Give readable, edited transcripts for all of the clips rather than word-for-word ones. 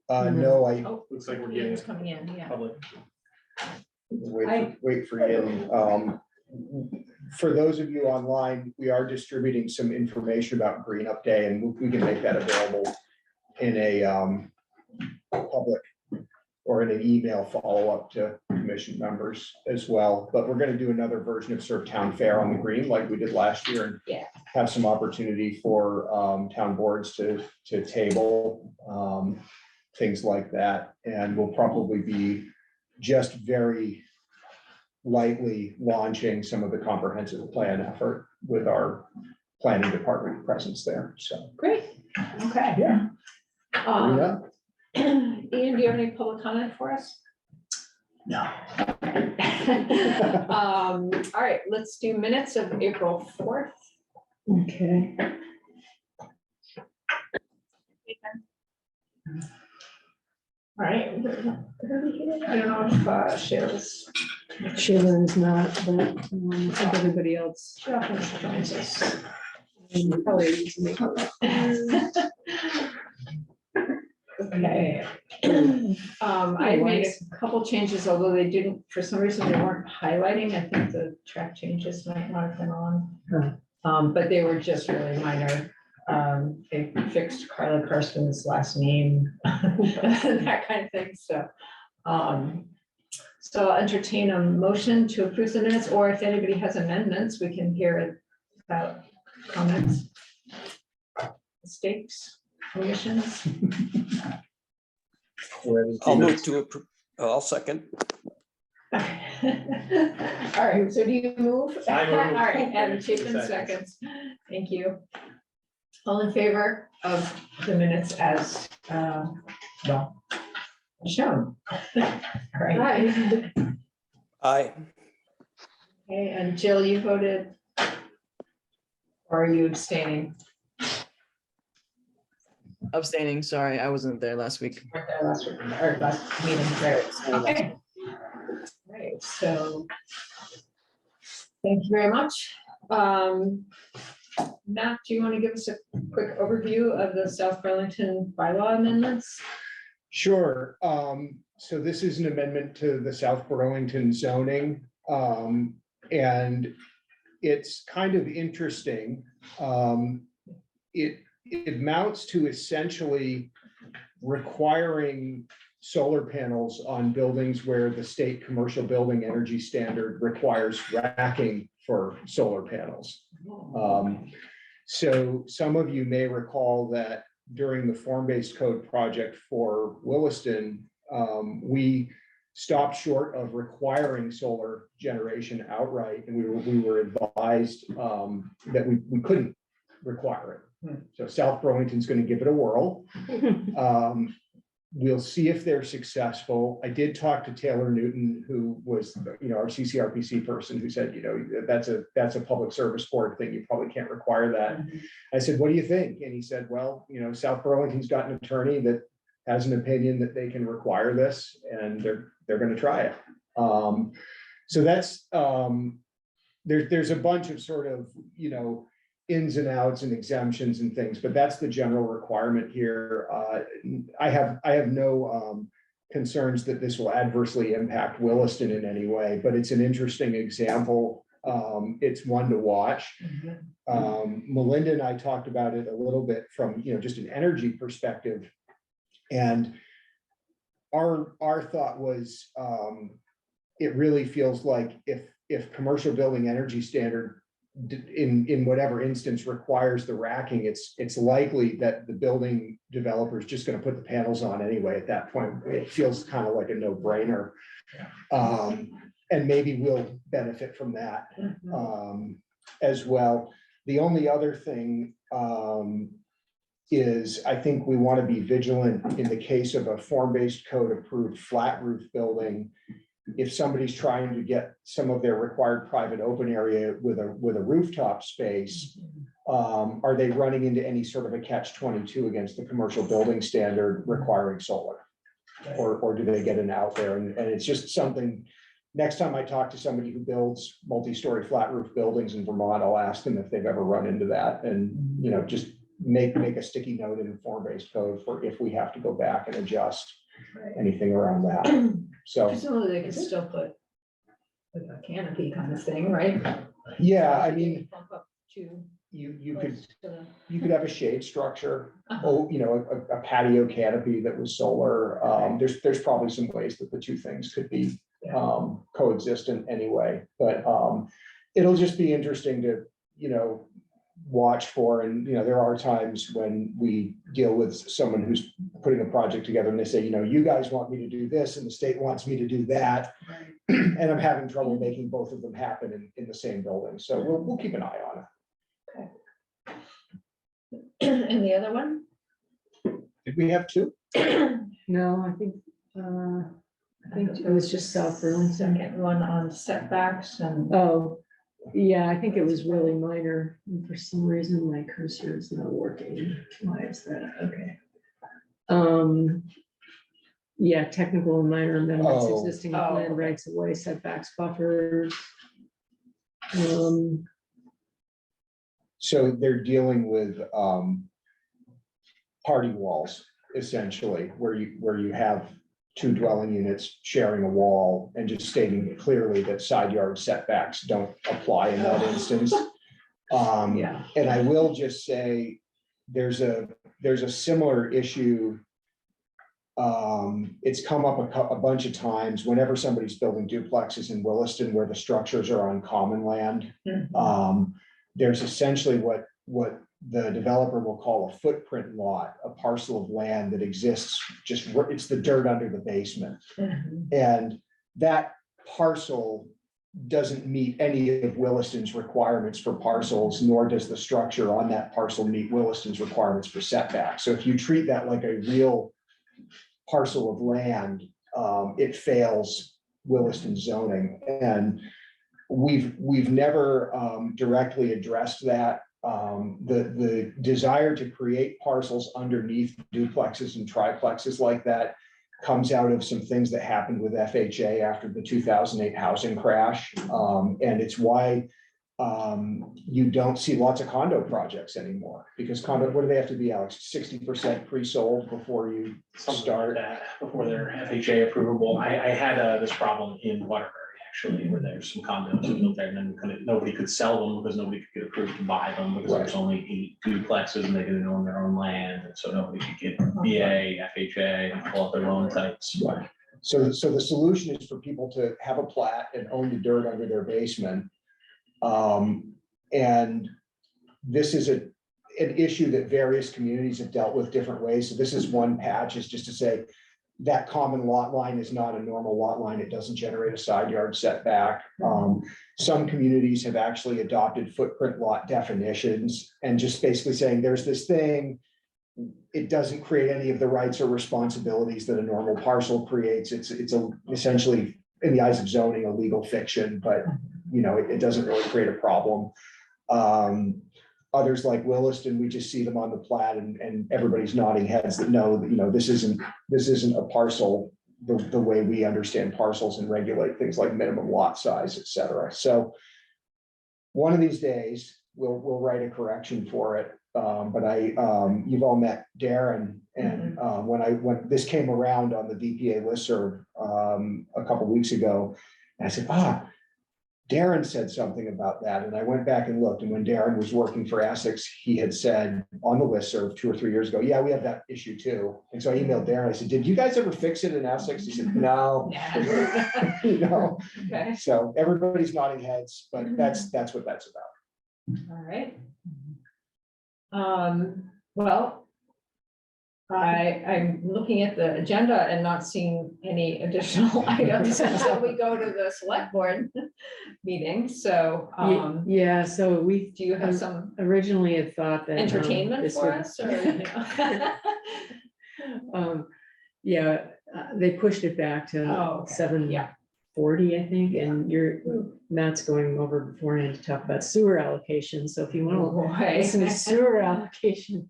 No, I Oh, Looks like we're Ian's getting coming in, yeah. public. wait for Ian. For those of you online, we are distributing some information about Green Up Day, and we can make that available in a public or in an email follow-up to commission members as well. But we're going to do another version of sort of town fair on the green like we did last year, and Yeah. have some opportunity for town boards to table things like that. And we'll probably be just very lightly launching some of the comprehensive plan effort with our planning department presence there. So Great, okay. yeah. Ian, do you have any public comment for us? No. All right, let's do minutes of April 4th. Okay. All right, I don't know if Sheila's. Sheila's not, but I think everybody else. She often joins us. Probably needs to make a- Okay. I made a couple changes, although they didn't, for some reason, they weren't highlighting. I think the track changes might not have been on. But they were just really minor. They fixed Carla Carson's last name, that kind of thing, so. So I'll entertain a motion to approve the minutes, or if anybody has amendments, we can hear it about comments, mistakes, omissions. I'll move to approve. I'll second. All right, so do you move? I move. All right, Adam Chapin Seconds. seconds. Thank you. All in favor of the minutes as, well, shown? All right. Aye. Okay, and Jill, you voted? Or are you abstaining? Abstaining, sorry, I wasn't there last week. Weren't there last week, or last meeting, right? Okay. Right, so. Thank you very much. Matt, do you want to give us a quick overview of the South Burlington bylaw amendments? Sure. So this is an amendment to the South Burlington zoning. And it's kind of interesting. It amounts to essentially requiring solar panels on buildings where the state commercial building energy standard requires racking for solar panels. So some of you may recall that during the form-based code project for Williston, we stopped short of requiring solar generation outright, and we were advised that we couldn't require it. So South Burlington's going to give it a whirl. We'll see if they're successful. I did talk to Taylor Newton, who was, our CCRPC person, who said, that's a public service board thing. You probably can't require that. I said, what do you think? And he said, well, South Burlington's got an attorney that has an opinion that they can require this, and they're going to try it. So that's there's a bunch of sort of ins and outs and exemptions and things, but that's the general requirement here. I have no concerns that this will adversely impact Williston in any way, but it's an interesting example. It's one to watch. Melinda and I talked about it a little bit from just an energy perspective, and our thought was it really feels like if commercial building energy standard in whatever instance requires the racking, it's likely that the building developer is just going to put the panels on anyway. At that point, it feels kind of like a no-brainer, and maybe we'll benefit from that as well. The only other thing is I think we want to be vigilant in the case of a form-based code approved flat roof building. If somebody's trying to get some of their required private open area with a rooftop space, are they running into any sort of a catch-22 against the commercial building standard requiring solar? Or do they get an out there? And it's just something, next time I talk to somebody who builds multi-story flat roof buildings in Vermont, I'll ask them if they've ever run into that, and just make a sticky note in form-based code for if we have to go back and adjust anything around that. So, Presumably they could still put like a canopy kind of thing, right? yeah, I mean, Bump up to you close to could have a shade structure, Uh-huh. a patio canopy that was solar. There's probably some ways that the two things could be coexistent anyway, but it'll just be interesting to, watch for. And, there are times when we deal with someone who's putting a project together and they say, you guys want me to do this and the state wants me to do that. And I'm having trouble making both of them happen in the same building. So we'll keep an eye on it. And the other one? Did we have two? No, I think it was just South Burlington. Second one on setbacks and. Oh, yeah, I think it was really minor. And for some reason, my cursor is not working. Why is that? Okay. Yeah, technical and minor amendments, Oh. existing Oh, land okay. rights of way, setbacks, buffers. So they're dealing with party walls, essentially, where you have two dwelling units sharing a wall and just stating clearly that side yard setbacks don't apply in that instance. Yeah. And I will just say, there's a similar issue. It's come up a bunch of times whenever somebody's building duplexes in Williston where the structures are on common land. There's essentially what the developer will call a footprint lot, a parcel of land that exists it's the dirt under the basement. And that parcel doesn't meet any of Williston's requirements for parcels, nor does the structure on that parcel meet Williston's requirements for setbacks. So if you treat that like a real parcel of land, it fails Williston zoning. And we've never directly addressed that. The desire to create parcels underneath duplexes and triplexes like that comes out of some things that happened with FHA after the 2008 housing crash. And it's why you don't see lots of condo projects anymore, because what do they have to be, Alex? 60% pre-sold before you Something start? like that, before they're FHA approvable. I had this problem in Waterbury, actually, where there's some condos built there, and then nobody could sell them because nobody could get approved to buy them, because there's only 8 duplexes and they didn't own their own land, and so nobody could get VA, FHA, and pull up their loan types. Right. So the solution is for people to have a plat and own the dirt under their basement. And this is an issue that various communities have dealt with different ways. So this is one patch, is just to say that common lot line is not a normal lot line. It doesn't generate a side yard setback. Some communities have actually adopted footprint lot definitions and just basically saying there's this thing. It doesn't create any of the rights or responsibilities that a normal parcel creates. It's essentially, in the eyes of zoning, a legal fiction, but it doesn't really create a problem. Others like Williston, we just see them on the plat and everybody's nodding heads that no, this isn't a parcel the way we understand parcels and regulate things like minimum lot size, et cetera. So one of these days we'll write a correction for it. But you've all met Darren, and when this came around on the VPA listserv a couple weeks ago, I said, Darren said something about that. And I went back and looked, and when Darren was working for Essex, he had said on the listserv 2 or 3 years ago, yeah, we have that issue too. And so I emailed Darren, I said, did you guys ever fix it in Essex? He said, no. Okay. So everybody's nodding heads, but that's what that's about. All right. Well, I'm looking at the agenda and not seeing any additional items until we go to the select board meeting. So, Yeah, so we do you have some originally had thought that. entertainment this for would- us, or? Yeah, they pushed it back to Oh, okay. 7:40, I think, and Matt's going over beforehand to talk about sewer allocation. So if you Oh, want boy. to listen to sewer allocation,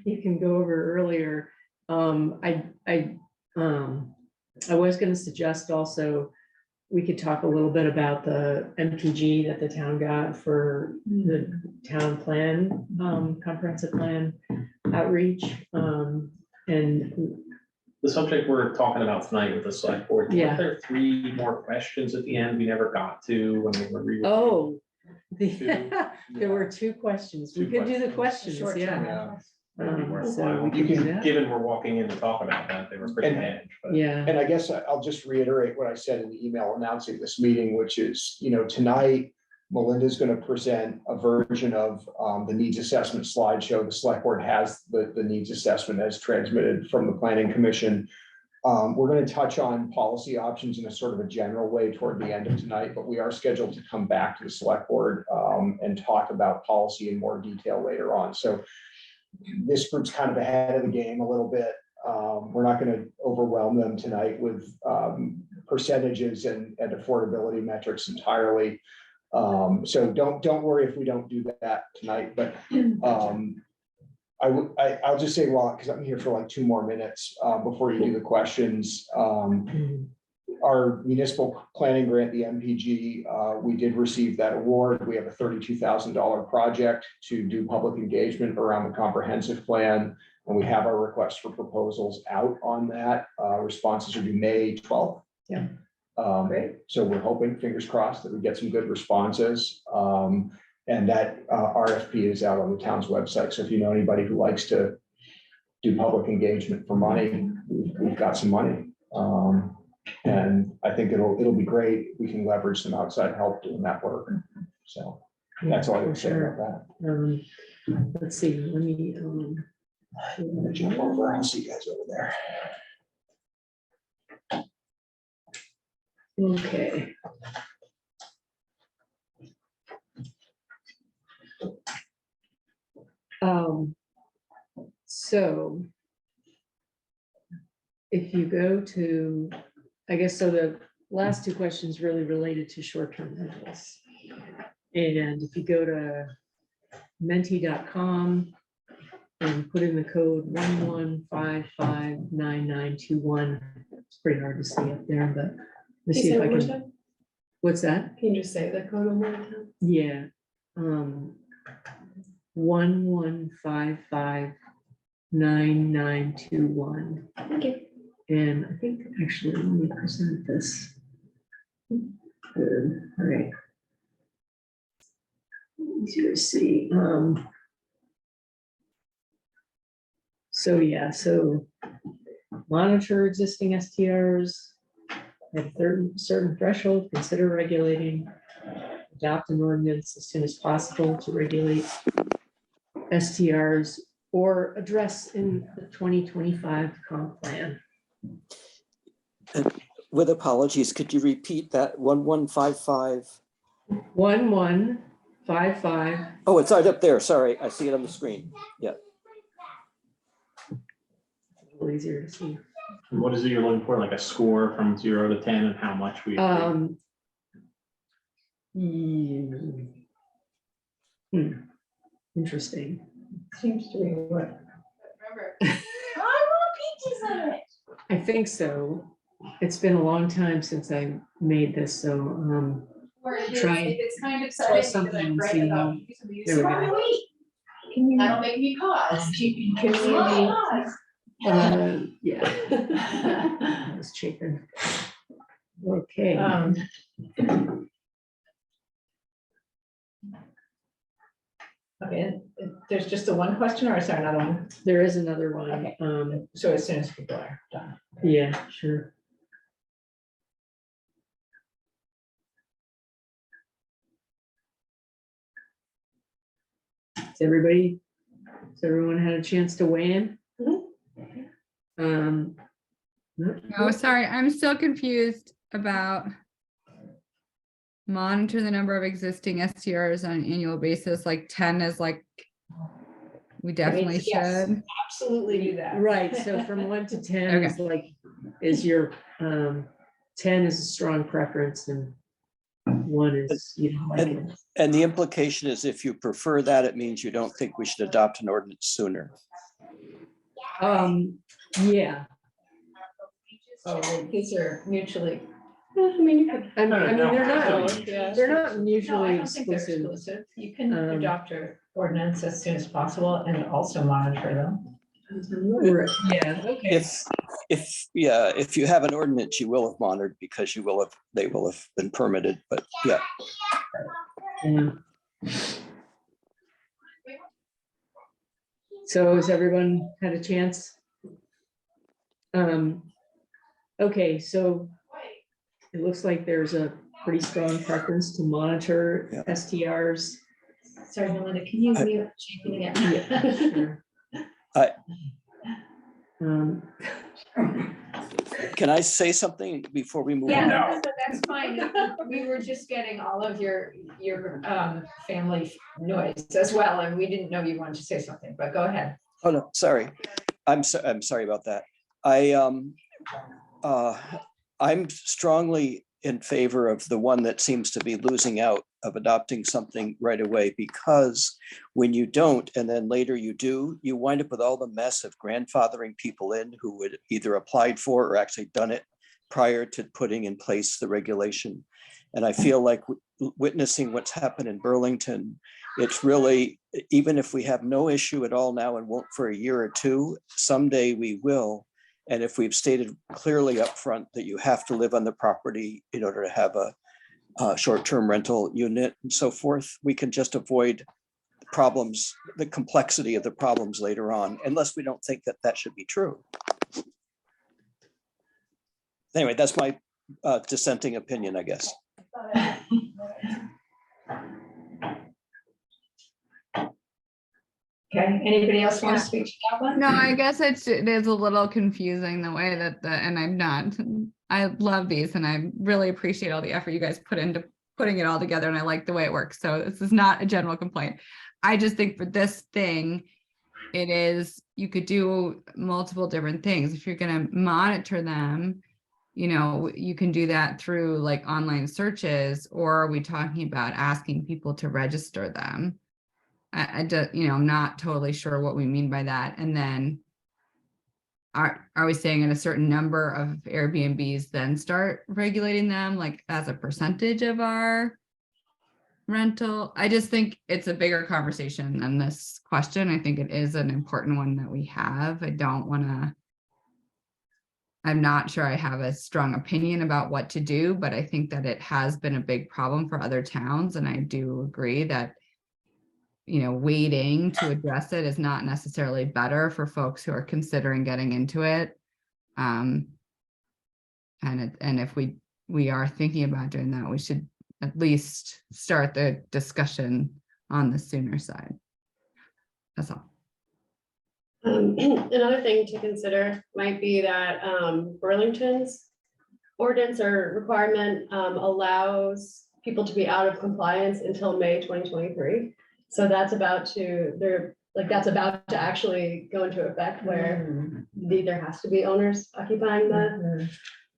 you can go over earlier. I was going to suggest also we could talk a little bit about the MPG that the town got for the town plan, comprehensive plan outreach. And The subject we're talking about tonight with the select board, Yeah. weren't there 3 more questions at the end we never got to when we were reading? oh, Two. there were 2 questions. We Two could do the questions. questions, yeah. Yeah. So we You can do can, that. given we're walking in to talk about that, they were pretty And- bad. but- Yeah, And I guess I'll just reiterate what I said in the email announcing this meeting, which is, tonight, Melinda's gonna present a version of the needs assessment slideshow. The select board has the needs assessment as transmitted from the planning commission. We're gonna touch on policy options in a sort of a general way toward the end of tonight, but we are scheduled to come back to the select board and talk about policy in more detail later on. So this group's kind of ahead of the game a little bit. We're not gonna overwhelm them tonight with percentages and affordability metrics entirely. So don't worry if we don't do that tonight, but I'll just say, well, because I'm here for like 2 more minutes before you do the questions. Our municipal planning grant, the MPG, we did receive that award. We have a $32,000 project to do public engagement around the comprehensive plan. And we have our request for proposals out on that. Responses are due May 12th. Yeah. Great. So we're hoping, fingers crossed, that we get some good responses. And that RFP is out on the town's website. So if you know anybody who likes to do public engagement for money, we've got some money. And I think it'll be great. We can leverage some outside help doing that work. So that's all I can say about that. let's see, let me, I'm gonna jump over. I'll see you guys over there. okay. So if you go to, I guess, so the last 2 questions really related to short-term rentals. And if you go to menti.com and put in the code 11559921, it's pretty hard to see up there, but let's see if I can. What's that? Can you just say the code one more time? Yeah. 11559921. Thank you. And I think actually, let me present this. All right. Easier to see. So yeah, so monitor existing STRs at a certain threshold, consider regulating, adopt an ordinance as soon as possible to regulate STRs or address in the 2025 comp plan. With apologies, could you repeat that 1155? 1155. Oh, it's right up there. Sorry, I see it on the screen. Yeah. A little easier to see. And what is it you're looking for, like a score from 0 to 10 and how much we? Yeah. Interesting. Seems to be what? I think so. It's been a long time since I made this, so try It's kind of try sudden something because and see I'm right how. about use of use. There we go. That'll make me pause. Can we, Yeah. I was chafing. Okay. Okay, there's just the one question, or is there another one? There is another one. Okay. So as soon as people are done. Yeah, sure. Has everyone had a chance to weigh in? No? Oh, sorry, I'm still confused about monitor the number of existing STRs on an annual basis, like 10 is like, we definitely yes. should. Absolutely do that. Right, so from 1 to 10 is like, is your, 10 is a strong preference and 1 is, you don't like it. And the implication is if you prefer that, it means you don't think we should adopt an ordinance sooner. Yeah, Oh, wait, these are mutually I mean, you could. I mean, Yeah. they're not No, mutually I don't think they're exclusive. exclusive. You can Um, adopt your ordinance as soon as possible and also monitor them. Yeah, okay. If you have an ordinance, you will have monitored because they will have been permitted, but yeah. Yeah. So has everyone had a chance? Okay, so it looks like there's a pretty strong preference to monitor Yeah. STRs. Sorry, Melinda, can you mute Chapin again? Yeah, sure. I- Um, Can I say something before we move on? Yeah, that's fine. We were just getting all of your family noise as well, and we didn't know you wanted to say something, but go ahead. Oh, no, sorry. I'm sorry about that. I'm strongly in favor of the one that seems to be losing out of adopting something right away, because when you don't, and then later you do, you wind up with all the mess of grandfathering people in who would either applied for or actually done it prior to putting in place the regulation. And I feel like witnessing what's happened in Burlington, it's really, even if we have no issue at all now and won't for a year or two, someday we will. And if we've stated clearly up front that you have to live on the property in order to have a short-term rental unit and so forth, we can just avoid the problems, the complexity of the problems later on, unless we don't think that that should be true. Anyway, that's my dissenting opinion, I guess. Okay, anybody else want to speak to that one? No, I guess it is a little confusing the way that I love these and I really appreciate all the effort you guys put into putting it all together, and I like the way it works. So this is not a general complaint. I just think for this thing, you could do multiple different things. If you're going to monitor them, you can do that through like online searches, or are we talking about asking people to register them? I'm not totally sure what we mean by that. And then are we saying in a certain number of Airbnbs then start regulating them like as a percentage of our rental? I just think it's a bigger conversation than this question. I think it is an important one that we have. I'm not sure I have a strong opinion about what to do, but I think that it has been a big problem for other towns. And I do agree that waiting to address it is not necessarily better for folks who are considering getting into it. And if we are thinking about doing that, we should at least start the discussion on the sooner side. That's all. Another thing to consider might be that Burlington's ordinance or requirement allows people to be out of compliance until May 2023. So that's about to actually go into effect where there has to be owners occupying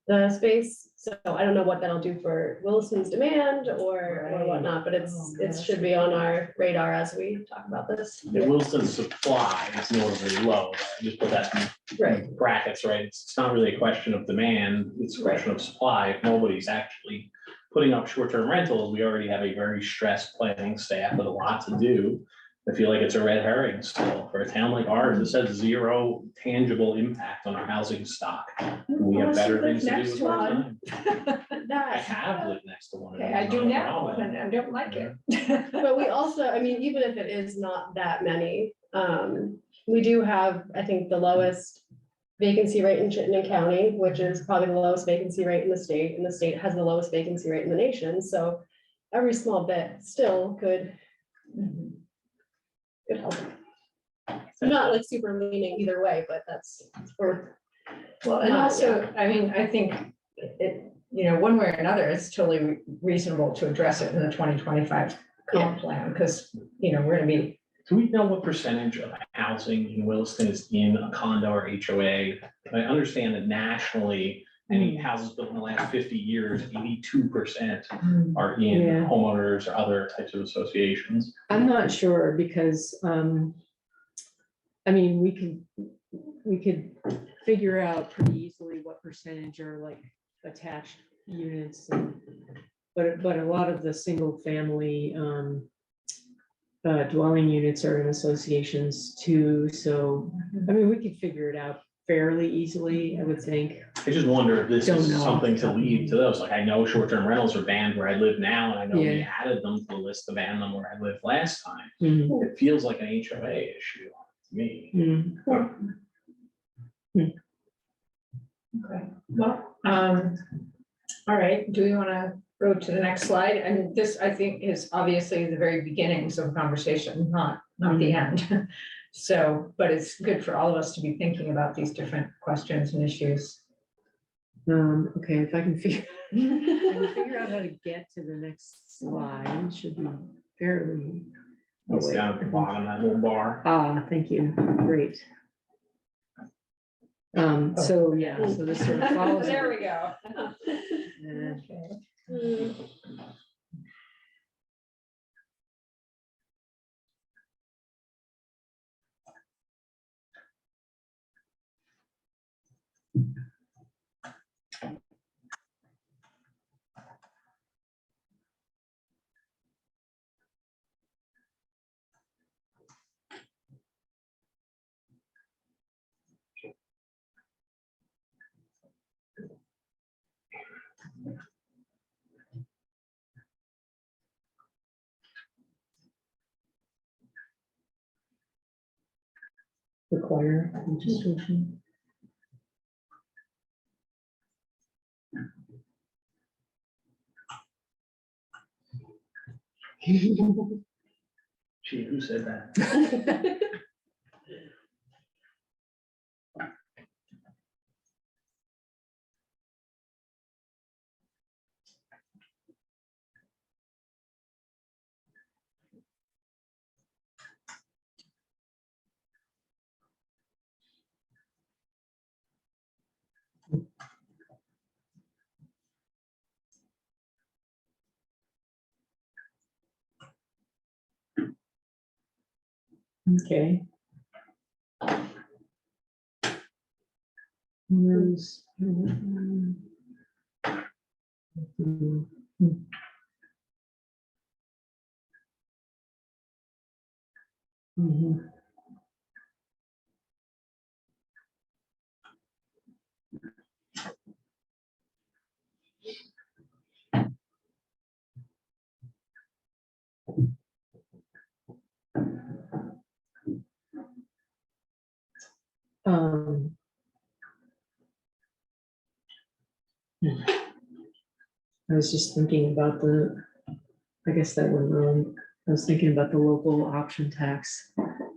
the space. So I don't know what that'll do for Williston's demand or whatnot, but it should be on our radar as we talk about this. The Williston supply is normally low. I just put that in brackets, right? It's not really a question of demand, it's a question of supply. If nobody's actually putting up short-term rentals, we already have a very stressed planning staff with a lot to do. I feel like it's a red herring still. For a town like ours, this has zero tangible impact on our housing stock. We have better things to do with our time. I have lived next to one. Okay, I do now, and I don't like it. But we also, I mean, even if it is not that many, we do have, I think, the lowest vacancy rate in Chittenden County, which is probably the lowest vacancy rate in the state, and the state has the lowest vacancy rate in the nation. So every small bit still could help. I'm not like super leaning either way, but that's for. Well, and also, I mean, I think it, one way or another, it's totally reasonable to address it in the 2025 comp plan, because, we're gonna be. Do we know what percentage of housing in Williston is in a condo or HOA? I understand that nationally, any houses built in the last 50 years, 82% are in homeowners or other types of associations. I'm not sure because, I mean, we could figure out pretty easily what percentage are like attached units. But a lot of the single family dwelling units are in associations too. So, I mean, we could figure it out fairly easily, I would think. I just wonder if this Don't is know. something to lead to those, like I know short-term rentals are banned where I live now, and I know we Yeah. added them to the list to ban them where I lived last time. Mhm. It feels like an HOA issue to me. Mhm. Okay, well, all right, do we want to go to the next slide? And this, I think, is obviously the very beginnings of a conversation, not the end. So, but it's good for all of us to be thinking about these different questions and issues. Okay, if I can figure out how to get to the next slide, it should be fairly. Oh, It's wait. down at the bottom, that little bar. Thank you, great. So, yeah, so this sort of follows. There we go. Yeah. Okay. Require registration. Gee, who said that? Okay. Rooms. Mhm. Um, I was just thinking about I guess that went wrong. I was thinking about the local option tax.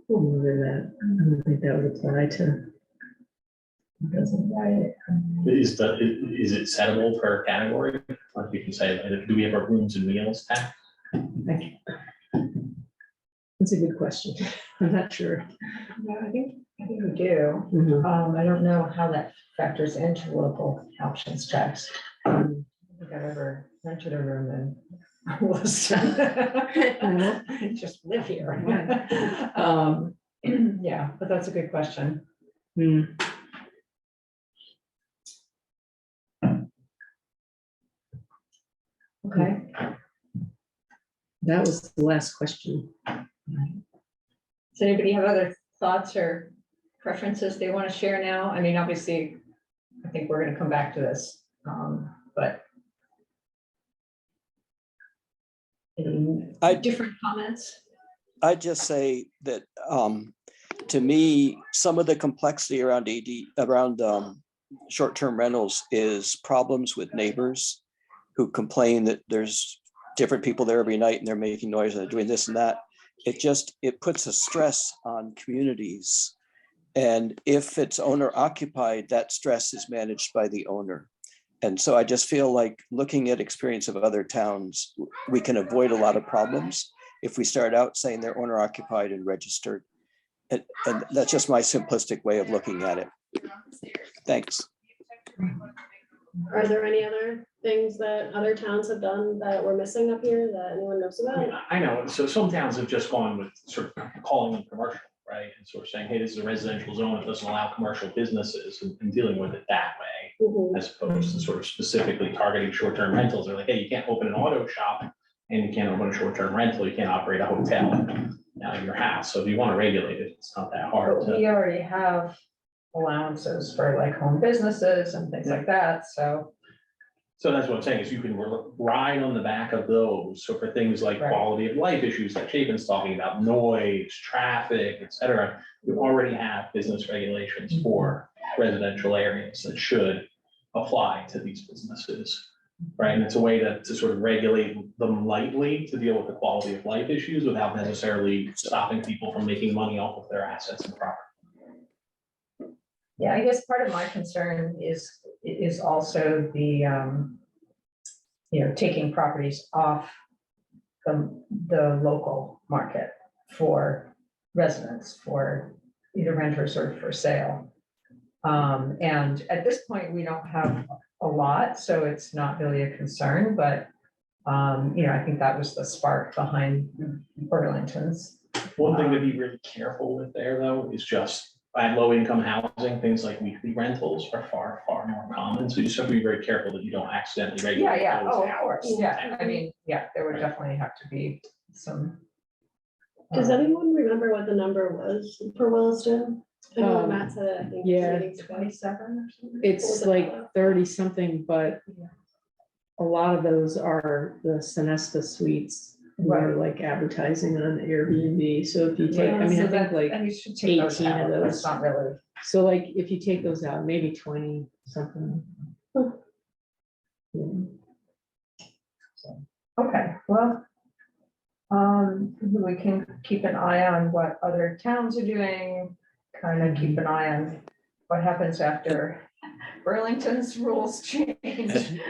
Whether that, I don't think that would apply to. Doesn't apply. Is it settable per category? Like you can say, do we have our rooms and meals tax? That's a good question. I'm not sure. No, I think we do. Mhm. I don't know how that factors into local options tax. I don't think I've ever rented a room in Williston. Just live here. Yeah, but that's a good question. Hmm. Okay. That was the last question. Does anybody have other thoughts or preferences they want to share now? I mean, obviously, I think we're going to come back to this, but any different comments? I'd just say that, to me, some of the complexity around short-term rentals is problems with neighbors who complain that there's different people there every night and they're making noise and they're doing this and that. It puts a stress on communities. And if it's owner occupied, that stress is managed by the owner. And so I just feel like looking at experience of other towns, we can avoid a lot of problems if we start out saying they're owner occupied and registered. And that's just my simplistic way of looking at it. Thanks. Are there any other things that other towns have done that we're missing up here that anyone knows I mean, about? I know, so some towns have just gone with sort of calling them commercial, right? right? And sort of saying, hey, this is a residential zone, it doesn't allow commercial businesses, and dealing with it that way, Mhm. as opposed to sort of specifically targeting short-term rentals. They're like, hey, you can't open an auto shop and you can't open a short-term rental, you can't operate a hotel out of your house. So if you want to regulate it, it's not that hard But to. we already have allowances for like home businesses and things like that, so. So that's what I'm saying, is you can ride on the back of those. So for things like Right. quality of life issues that Chapin's talking about, noise, traffic, et cetera, you already have business regulations for residential areas that should apply to these businesses. Right, and it's a way to sort of regulate them lightly to deal with the quality of life issues without necessarily stopping people from making money off of their assets and property. Yeah, I guess part of my concern is also the, taking properties off the local market for residents, for either renters or for sale. And at this point, we don't have a lot, so it's not really a concern, but, I think that was the spark behind Burlington's. One thing to be really careful with there, though, is just at low income housing, things like weekly rentals are far, far more common. So you just have to be very careful that you don't accidentally regulate. Yeah, those oh, of out. course, yeah, I mean, yeah, there would definitely have to be some. Does anyone remember what the number was for Williston? I know Um, Matt said it, I think. yeah, 27 or something? It's like 30 something, but a lot of those are the Sonesta suites. Or like advertising on Airbnb. So if you take, I mean, I think like, And you should take those 18 of out, those. that's not really. so like if you take those out, maybe 20 something. Yeah. Okay, well. We can keep an eye on what other towns are doing, kind of keep an eye on what happens after Burlington's rules change.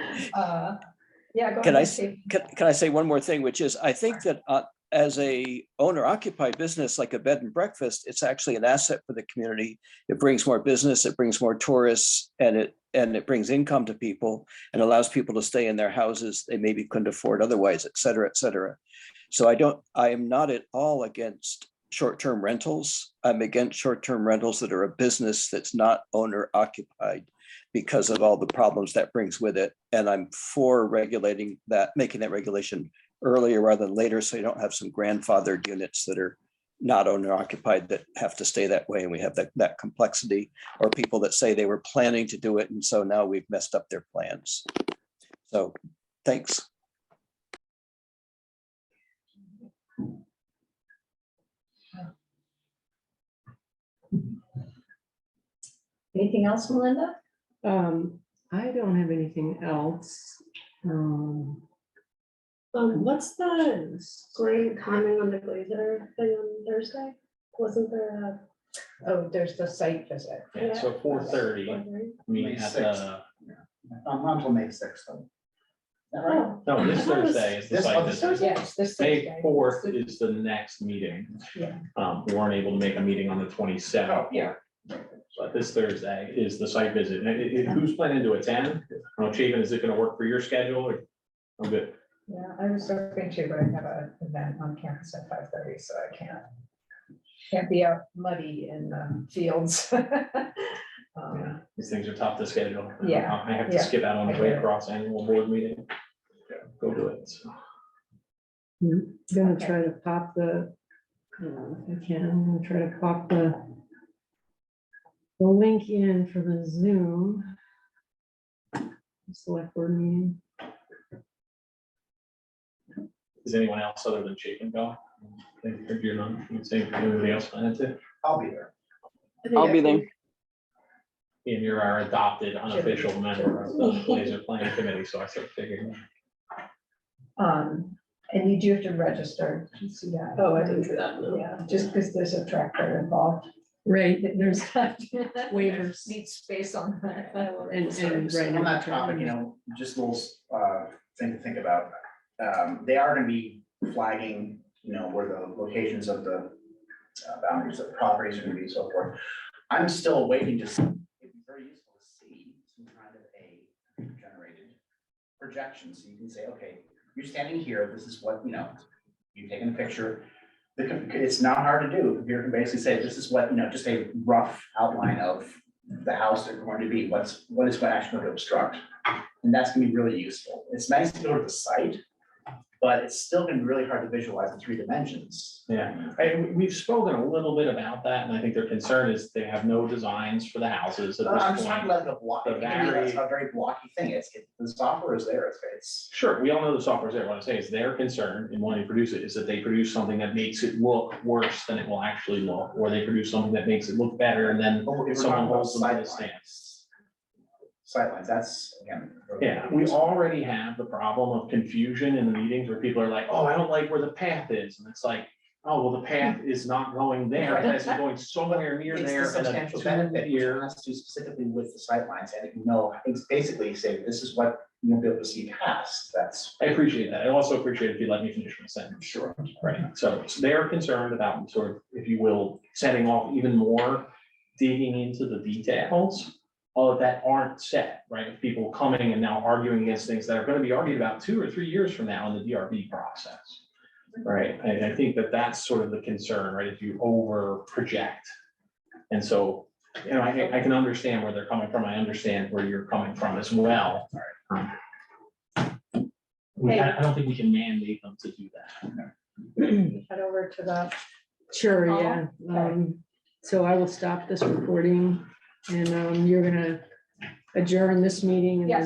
Yeah, go Can I ahead. s- Steve. Can I say one more thing, which is, I think that as a owner occupied business like a bed and breakfast, it's actually an asset for the community. It brings more business, it brings more tourists, and it brings income to people and allows people to stay in their houses they maybe couldn't afford otherwise, et cetera, et cetera. So I am not at all against short-term rentals. I'm against short-term rentals that are a business that's not owner occupied because of all the problems that brings with it. And I'm for regulating that, making that regulation earlier rather than later, so you don't have some grandfathered units that are not owner occupied that have to stay that way. And we have that complexity, or people that say they were planning to do it. And so now we've messed up their plans. So thanks. Anything else, Melinda? I don't have anything else. What's the great timing on the Glazer thing on Thursday? Wasn't there Oh, there's the site visit. Yeah, so 4:30, meeting at the, Not until May 6th, though. Is that right? no, this Thursday is the This- site oh, this visit. Thursday? Yes, this May Thursday. 4th is the next meeting. Yeah. We weren't able to make a meeting on the 27th. Oh, yeah. But this Thursday is the site visit. Who's planning to attend? I don't know, Chapin, is it gonna work for your schedule or? I'm good. Yeah, I was hoping to, but I have an event on campus at 5:30, so I can't be out muddy in the fields. Yeah, these things are tough to schedule. Yeah, I have to yeah, skip out on I the get Red it. Cross annual board meeting. Go do it. So. I'm gonna Okay. try to pop the, if I can, I'm gonna try to pop the link in for the Zoom select board meeting. Is anyone else other than Chapin going? If you're not, you say anybody else planning to? I'll be there. I'll be there. And you're our adopted unofficial member of the Glazer Planning Committee, so I sort of figured. And you do have to register to see that. Oh, I didn't do that, no. Yeah, just because there's a tractor involved. Right, There's waivers. Need space on that. And right On that topic, just a little thing to think about. They are gonna be flagging, where the locations of the boundaries of the properties are gonna be and so forth. I'm still waiting to see, it'd be very useful to see some kind of a generated projection. So you can say, okay, you're standing here, this is what, you've taken a picture. It's not hard to do. The computer can basically say, this is what, just a rough outline of the house they're going to be, what is actually going to obstruct. And that's gonna be really useful. It's nice to go to the site, but it's still gonna be really hard to visualize in 3 dimensions. Yeah, we've spoken a little bit about that, and I think their concern is they have no designs for the houses at I'm this just talking point. about a block, The it's a very blocky thing. The software is there. It's. Sure, we all know the software's there. What I'm saying is their concern in wanting to produce it is that they produce something that makes it look worse than it will actually look, or they produce something that makes it look better, and then If we're someone talking about holds them to the stands. Sightlines, that's again. Yeah, we already have the problem of confusion in the meetings where people are like, oh, I don't like where the path is, and it's like, oh, well, the path is not going there, it's going somewhere near It's there. the and a substantial benefit here two-year- has to do specifically with the sightlines, and it's basically say, this is what you'll be able to see past, that's. I appreciate that. I also appreciate if you let me finish my sentence. Sure. Right, so they're concerned about sort of, if you will, setting off even more digging into the details of that aren't set, right? Of people coming and now arguing against things that are gonna be argued about 2 or 3 years from now in the DRB process. Right, and I think that that's sort of the concern, right? If you over project. And so, I can understand where they're coming from. I understand where you're coming from as well. I don't think we can mandate them to do that. Head over to the. Sure, yeah. So I will stop this recording and you're gonna adjourn this meeting and then Yes.